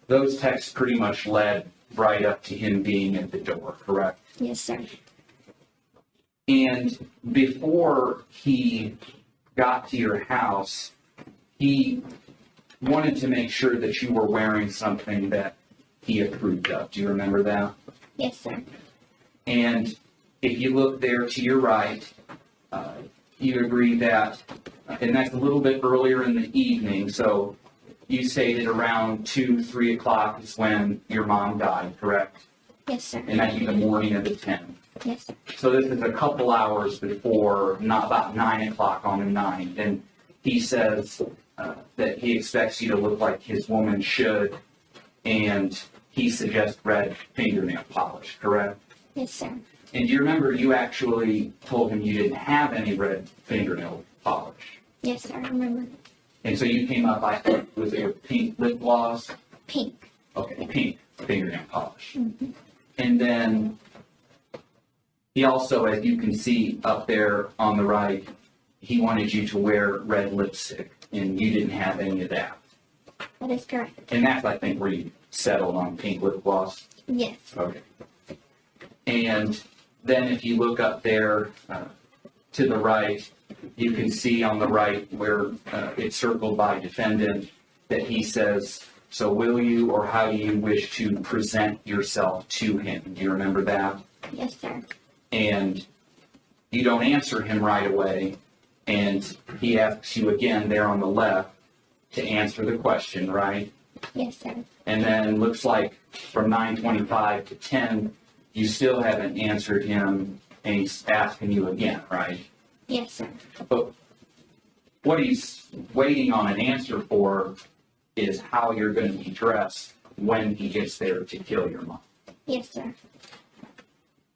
those texts pretty much led right up to him being at the door, correct? Yes, sir. And before he got to your house, he wanted to make sure that you were wearing something that he approved of. Do you remember that? Yes, sir. And if you look there to your right, you agree that, and that's a little bit earlier in the evening, so you stated around 2, 3 o'clock is when your mom died, correct? Yes, sir. And that'd be the morning of the 10th. Yes, sir. So this is a couple hours before, not about 9 o'clock on the 9th, and he says that he expects you to look like his woman should, and he suggests red fingernail polish, correct? Yes, sir. And do you remember you actually told him you didn't have any red fingernail polish? Yes, sir. I remember. And so you came up, I think, with your pink lip gloss? Pink. Okay, pink fingernail polish. Mm-hmm. And then he also, as you can see up there on the right, he wanted you to wear red lipstick, and you didn't have any of that. That is correct. And that's, I think, where you settled on pink lip gloss. Yes. Okay. And then if you look up there to the right, you can see on the right where it's circled by defendant that he says, so will you or how do you wish to present yourself to him? Do you remember that? Yes, sir. And you don't answer him right away. And he asks you again there on the left to answer the question, right? Yes, sir. And then looks like from 9:25 to 10, you still haven't answered him, and he's asking you again, right? Yes, sir. But what he's waiting on an answer for is how you're going to be dressed when he gets there to kill your mom. Yes, sir.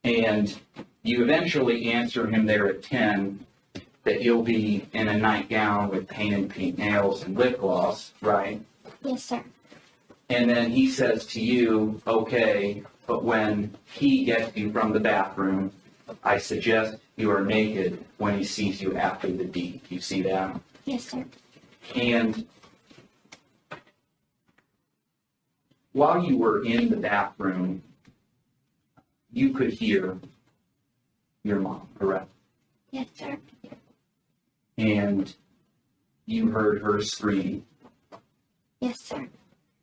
And you eventually answer him there at 10 that you'll be in a nightgown with painted pink nails and lip gloss, right? Yes, sir. And then he says to you, okay, but when he gets you from the bathroom, I suggest you are naked when he sees you after the deed. You see that? Yes, sir. And while you were in the bathroom, you could hear your mom, correct? Yes, sir. And you heard her scream, Yes, sir.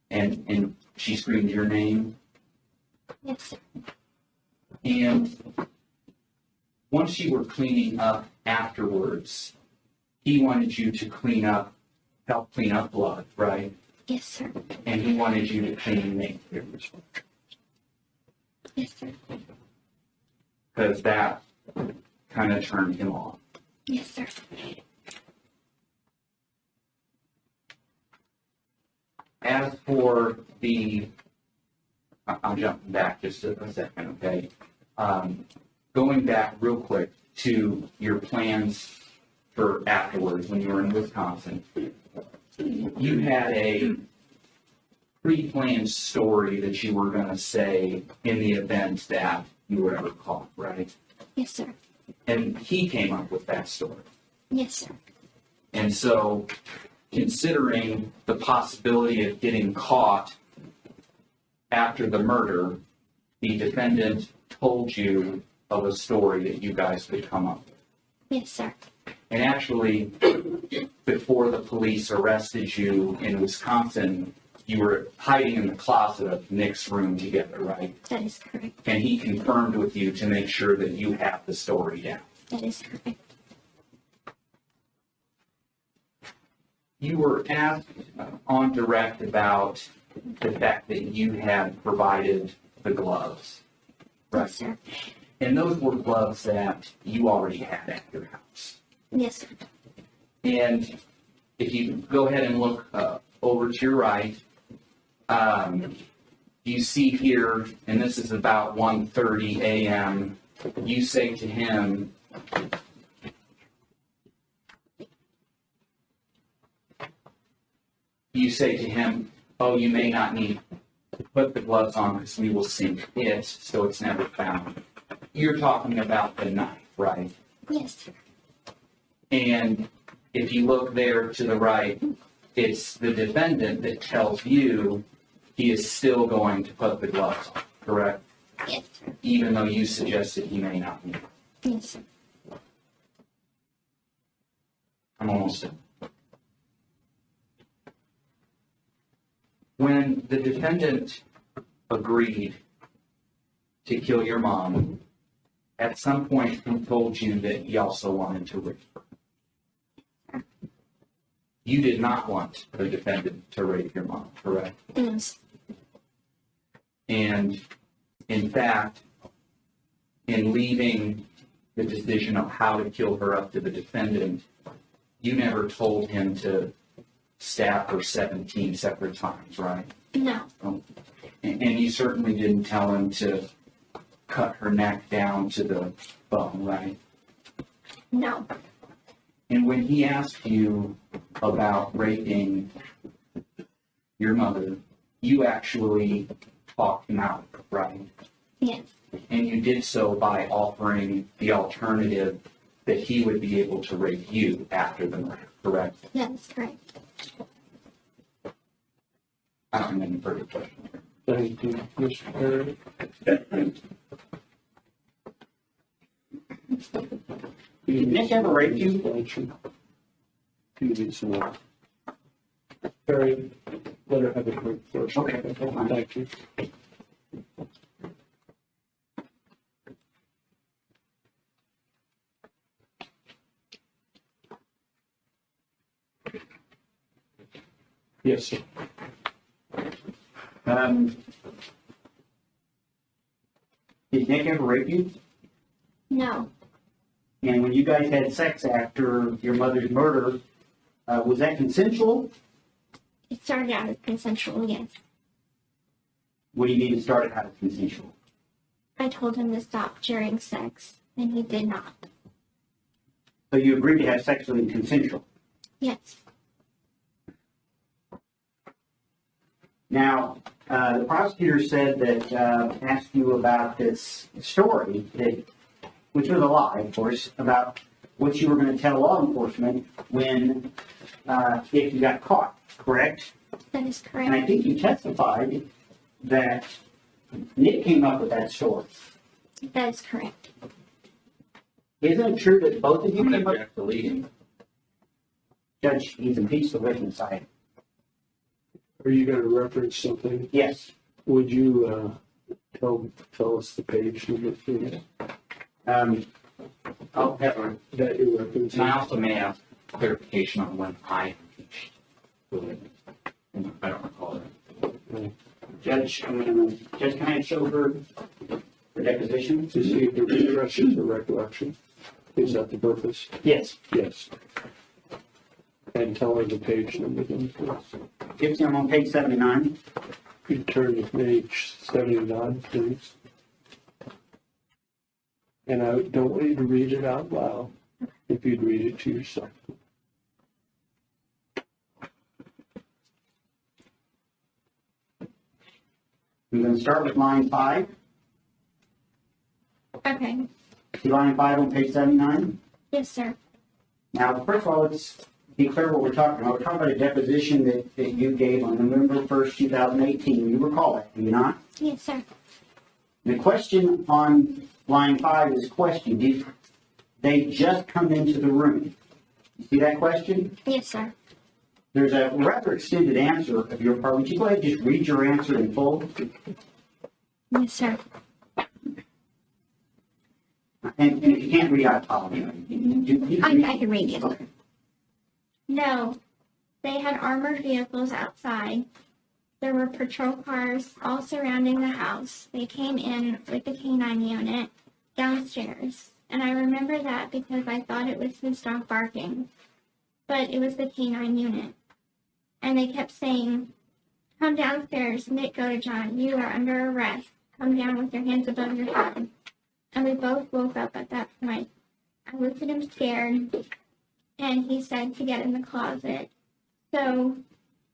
and she screamed your name. Yes, sir. And once you were cleaning up afterwards, he wanted you to help clean up blood, right? Yes, sir. And he wanted you to clean naked, Yes, sir. because that kind of turned him on. Yes, sir. As for I'm jumping back just a second, okay? Going back real quick to your plans for afterwards when you were in Wisconsin, you had a pre-planned story that you were going to say in the event that you were ever caught, right? Yes, sir. And he came up with that story. Yes, sir. And so, considering the possibility of getting caught after the murder, the defendant told you of a story that you guys could come up with. Yes, sir. And actually, before the police arrested you in Wisconsin, you were hiding in the closet of Nick's room together, right? That is correct. And he confirmed with you to make sure that you have the story down. That is correct. You were asked on direct about the fact that you had provided the gloves, right? Yes, sir. And those were gloves that you already had at your house. Yes, sir. And if you go ahead and look over to your right, you see here, and this is about 1:30 a.m., you say to him, oh, you may not need to put the gloves on because we will sink it so it's never found. You're talking about the knife, right? Yes, sir. And if you look there to the right, it's the defendant that tells you he is still going to put the gloves on, correct? Yes, sir. Even though you suggested he may not need it. Yes, sir. I'm almost done. When the defendant agreed to kill your mom, at some point he told you that he also wanted to rape her. You did not want the defendant to rape your mom, correct? Yes. And in fact, in leaving the decision of how to kill her up to the defendant, you never told him to stab her 17 separate times, right? No. And you certainly didn't tell him to cut her neck down to the bone, right? No. And when he asked you about raping your mother, you actually talked him out, right? Yes. And you did so by offering the alternative that he would be able to rape you after the murder, correct? That's correct. I don't have any further questions. Thank you, Mr. Perry. Did Nick ever rape you? Blanchard. You need some more. Perry, let her have a drink first. Okay, that's fine. Thank you. Yes, sir. Did Nick ever rape you? No. And when you guys had sex after your mother's murder, was that consensual? It started out as consensual, yes. What do you mean it started out as consensual? I told him to stop during sex, and he did not. So you agreed to have sex with him consensual. Yes. Now, the prosecutor said that, asked you about this story, that, which was a lie, of course, about what you were going to tell law enforcement when, if you got caught, correct? That is And I correct. think you testified that Nick came up with that story. That is correct. Isn't it true that both of you I'm came going up? to the leading. Judge, he's impeached the witness. Are you gonna reference something? Yes. Would you, tell us the page number please, I'll have her. that you're referencing? And I also may have clarification on when I impeached the witness. I don't recall that. Judge, Judge, can I show her the deposition? To see if it refreshes the recollection. Is that the purpose? Yes. Yes. And tell her the page number then, please. Gypsy, I'm on page 79. You turn to page 79, please. And I don't want you to read it out loud, if you'd read it to yourself. We're going to start with line 5. Okay. See line 5 on page 79? Yes, sir. Now, first of all, let's be clear what we're talking about. We're talking about a deposition that you gave on November 1st, 2018. You recall that, do you not? Yes, sir. The question on line 5 is question. Did they just come into the room? You see that question? Yes, sir. There's a rather extended answer of your part. Would you go ahead and just read your answer in full? Yes, sir. And if you can't read, I apologize. I can read it. No, they had armored vehicles outside. There were patrol cars all surrounding the house. They came in with the canine unit downstairs. And I remember that because I thought it was his dog barking. But it was the canine unit. And they kept saying, "Come downstairs, Nick Godejohn, you are under arrest. Come down with your hands above your head." And we both woke up at that point. I looked at him scared, and he said to get in the closet. So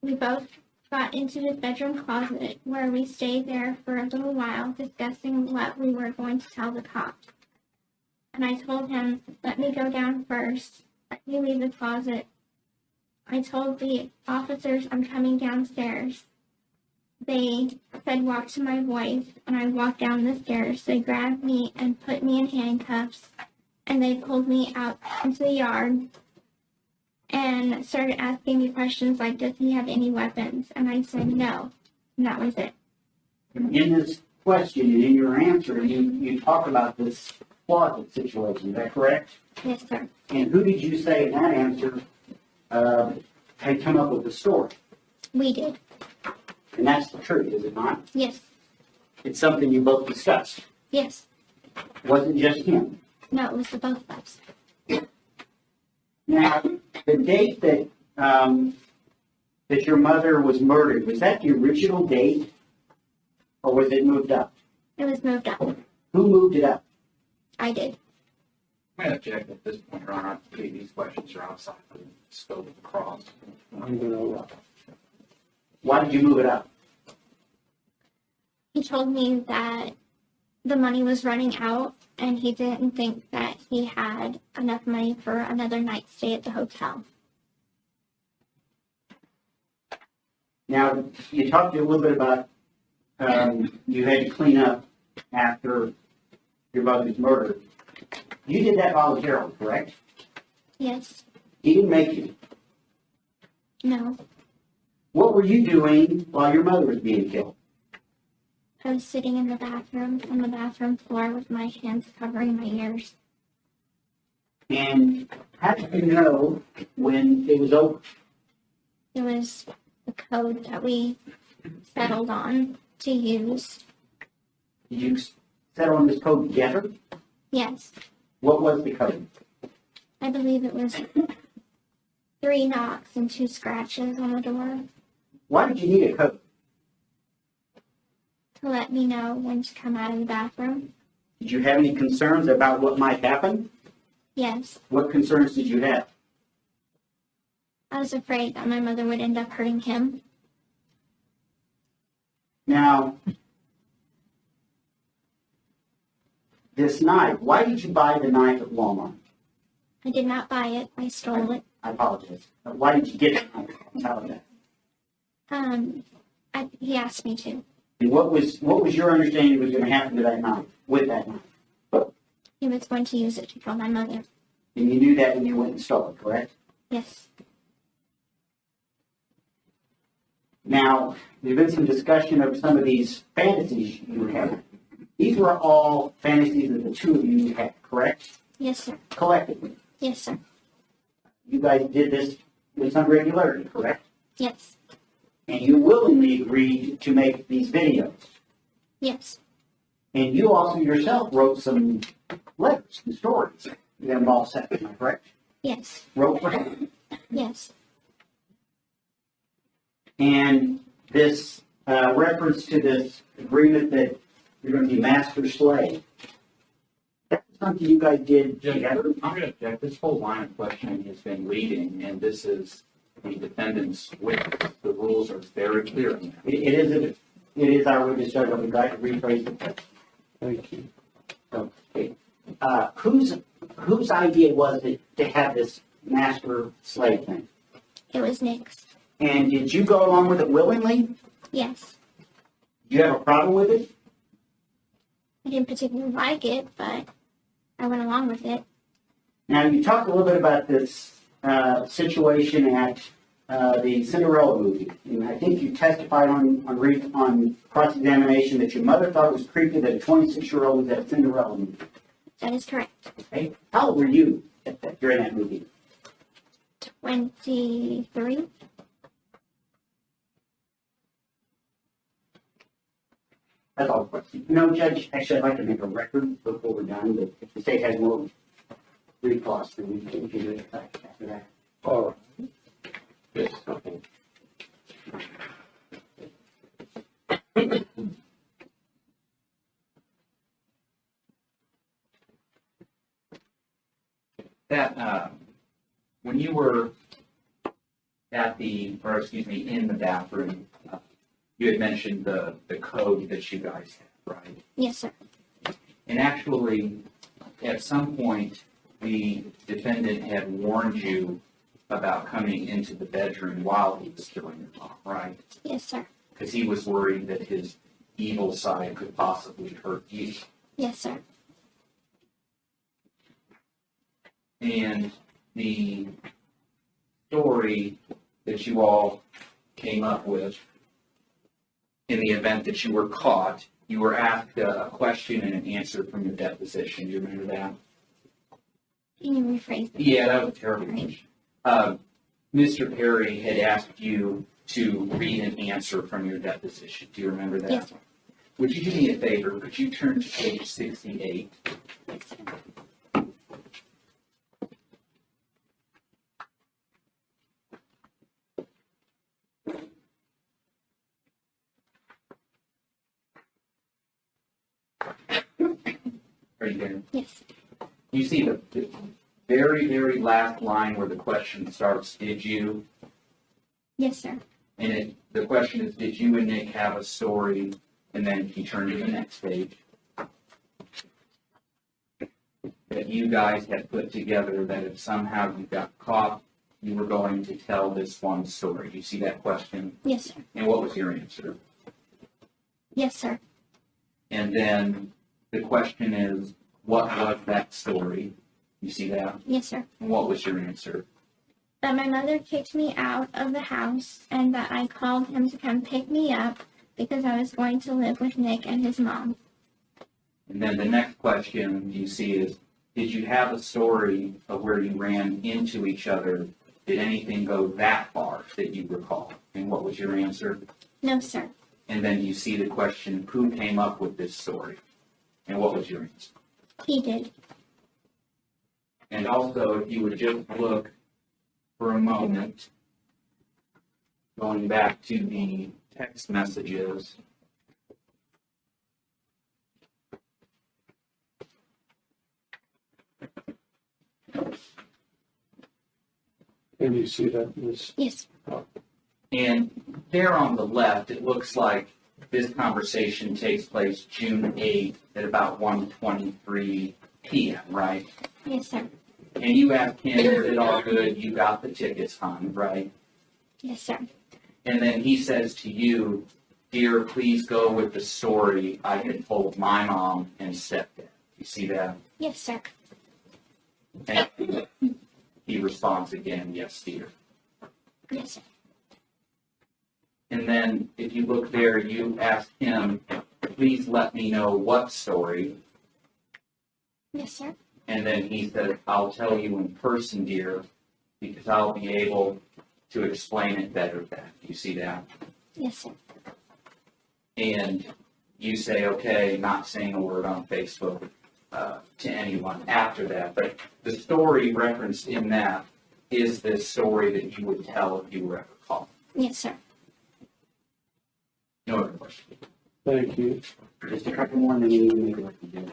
we both got into his bedroom closet, where we stayed there for a little while discussing what we were going to tell the cops. And I told him, "Let me go down first. Let me leave the closet." I told the officers I'm coming downstairs. They said, "Walk to my voice," and I walked down the stairs. They grabbed me and put me in handcuffs, and they pulled me out into the yard and started asking me questions like, "Does he have any weapons?" And I said no, and that was it. In this question and in your answer, you talk about this closet situation. Is that correct? Yes, sir. And who did you say in that answer had come up with the story? We did. And that's the truth, is it not? Yes. It's something you both discussed. Yes. It wasn't just him. No, it was the both of us. Now, the date that that your mother was murdered, was that the original date, or was it moved up? It was moved up. Who moved it up? I did. I'm going to object at this point, Your Honor. I believe these questions are outside the scope of the cross. I'm gonna, Why did you move it up? He told me that the money was running out and he didn't think that he had enough money for another night stay at the hotel. Now, you talked a little bit about you had to clean up after your mother's murder. You did that voluntarily, correct? Yes. He didn't make you. No. What were you doing while your mother was being killed? I was sitting in the bathroom on the bathroom floor with my hands covering my ears. And how did you know when it was over? It was the code that we settled on to use. Did you settle on this code together? Yes. What was the code? I believe it was 3 knocks and 2 scratches on the door Why did you need a code? to let me know when to come out of the bathroom. Did you have any concerns about what might happen? Yes. What concerns did you have? I was afraid that my mother would end up hurting him. Now, this knife, why did you buy the knife at Walmart? I did not buy it. I stole it. I apologize. Why did you get the knife? Tell me that. He asked me to. And what was your understanding was going to happen to that knife, with that knife? He was going to use it to kill my mother. And you knew that when you went and stole it, correct? Yes. Now, there's been some discussion of some of these fantasies you have. These were all fantasies that the two of you had, correct? Yes, sir. Collectively. Yes, sir. You guys did this with some regularity, correct? Yes. And you willingly agreed to make these videos. Yes. And you also yourself wrote some letters and stories. You have them all set, am I correct? Yes. Wrote for him. Yes. And this reference to this agreement that you're going to be master slave, that's something you guys did together? I'm going to object. This whole line of questioning has been leading, and this is the defendant's witness. The rules are very clear on that. It is our witness, Judge. I'm glad to rephrase the question. thank you. Okay. Whose idea was it to have this master slave thing? It was Nick's. And did you go along with it willingly? Yes. Do you have a problem with it? I didn't particularly like it, but I went along with it. Now, you talked a little bit about this situation at the Cinderella movie. And I think you testified on cross-examination that your mother thought it was creepy that a 26-year-old was at a Cinderella movie. That is correct. Okay? How old were you during that movie? 23. That's all the question. No, Judge, actually, I'd like to make a record before we're done, but if the state has more recourse, then we can do it after that. All right. Yes, okay. That, when you were in the bathroom, you had mentioned the code that you guys had, right? Yes, sir. And actually, at some point, the defendant had warned you about coming into the bedroom while he was killing your mom, right? Yes, sir. Because he was worried that his evil side could possibly hurt you. Yes, sir. And the story that you all came up with, in the event that you were caught, you were asked a question and an answer from your deposition. Do you remember that? Can you rephrase that? Yeah, that was a terrible question. Mr. Perry had asked you to read an answer from your deposition. Do you remember that? Yes, sir. Would you do me a favor? Could you turn to page 68? Yes, sir. Are you there? Yes. You see the very, very last line where the question starts, did you? Yes, sir. And the question is, did you and Nick have a story? And then you turn to the next page. That you guys had put together that if somehow you got caught, you were going to tell this one story. You see that question? Yes, sir. And what was your answer? Yes, sir. And then the question is, what was that story? You see that? Yes, sir. And what was your answer? That my mother kicked me out of the house and that I called him to come pick me up because I was going to live with Nick and his mom. And then the next question you see is, did you have a story of where you ran into each other? Did anything go that far that you recall? And what was your answer? No, sir. And then you see the question, who came up with this story? And what was your answer? He did. And also, if you would just look for a moment, going back to the text messages. And you see that this, Yes. And there on the left, it looks like this conversation takes place June 8th at about 1:23 p.m., right? Yes, sir. And you asked him, is it all good? You got the tickets, hon, right? Yes, sir. And then he says to you, dear, please go with the story I had told my mom and stepdad. You see that? Yes, sir. And he responds again, yes, dear. Yes, sir. And then if you look there, you ask him, please let me know what story. Yes, sir. And then he says, I'll tell you in person, dear, because I'll be able to explain it better then. You see that? Yes, sir. And you say, okay, not saying a word on Facebook to anyone after that. But the story referenced in that is this story that you would tell if you were ever called. Yes, sir. No other question. thank you. Just a couple more and then we can make it like you did.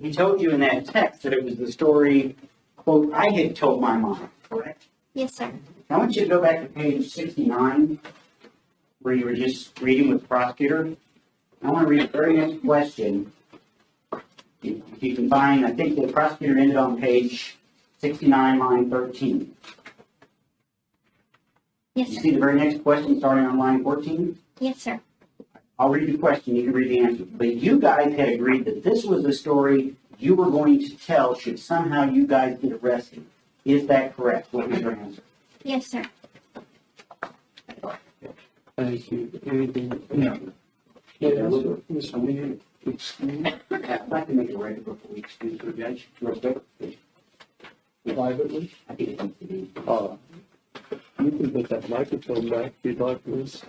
He told you in that text that it was the story, quote, I had told my mom, correct? Yes, sir. I want you to go back to page 69, where you were just reading with the prosecutor. I want to read the very next question. If you can find, I think the prosecutor ended on page 69, line 13. Yes, You sir. see the very next question starting on line 14? Yes, sir. I'll read the question, you can read the answer. But you guys had agreed that this was the story you were going to tell should somehow you guys get arrested. Is that correct? What was your answer? Yes, sir. Thank you. Anything? No. Yes, sir. Mr. Lee, excuse me, I'd like to make a record before we excuse the judge. Real quick. privately. I think it needs to be. You can put that microphone back if you'd like, Liz.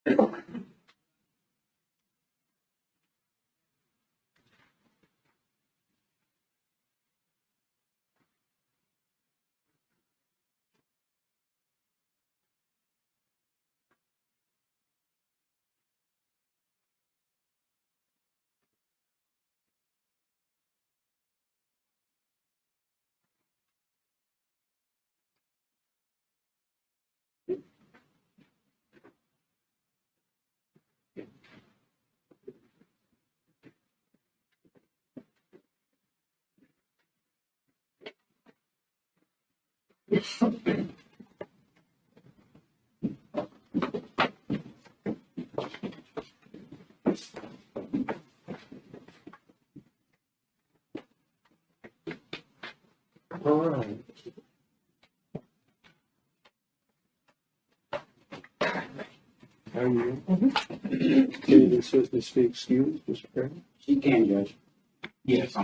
All right. How are you? Okay, this witness be excused, Mr. Chairman. She can, Judge. Yes.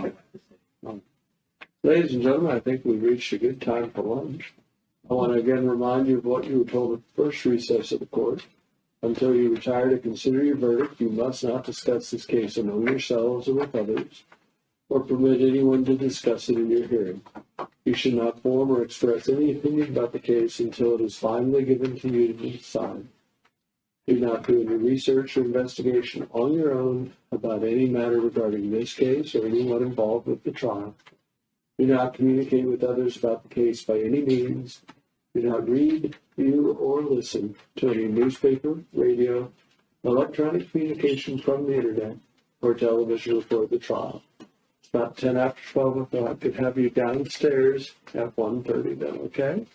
Ladies and gentlemen, I think we've reached a good time for lunch. I want to again remind you of what you were told at the first recess of the court. Until you retire to consider your verdict, you must not discuss this case among yourselves or with others, or permit anyone to discuss it in your hearing. You should not form or express any opinion about the case until it is finally given to you to decide. Do not do any research or investigation on your own about any matter regarding this case or anyone involved with the trial. Do not communicate with others about the case by any means. Do not read, view, or listen to any newspaper, radio, electronic communication from the internet, or television before the trial. It's about 10 after 12 o'clock. I could have you downstairs at 1:30 then, okay?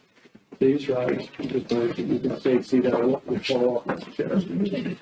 Please rise. You can stay seated. I won't fall off the chair.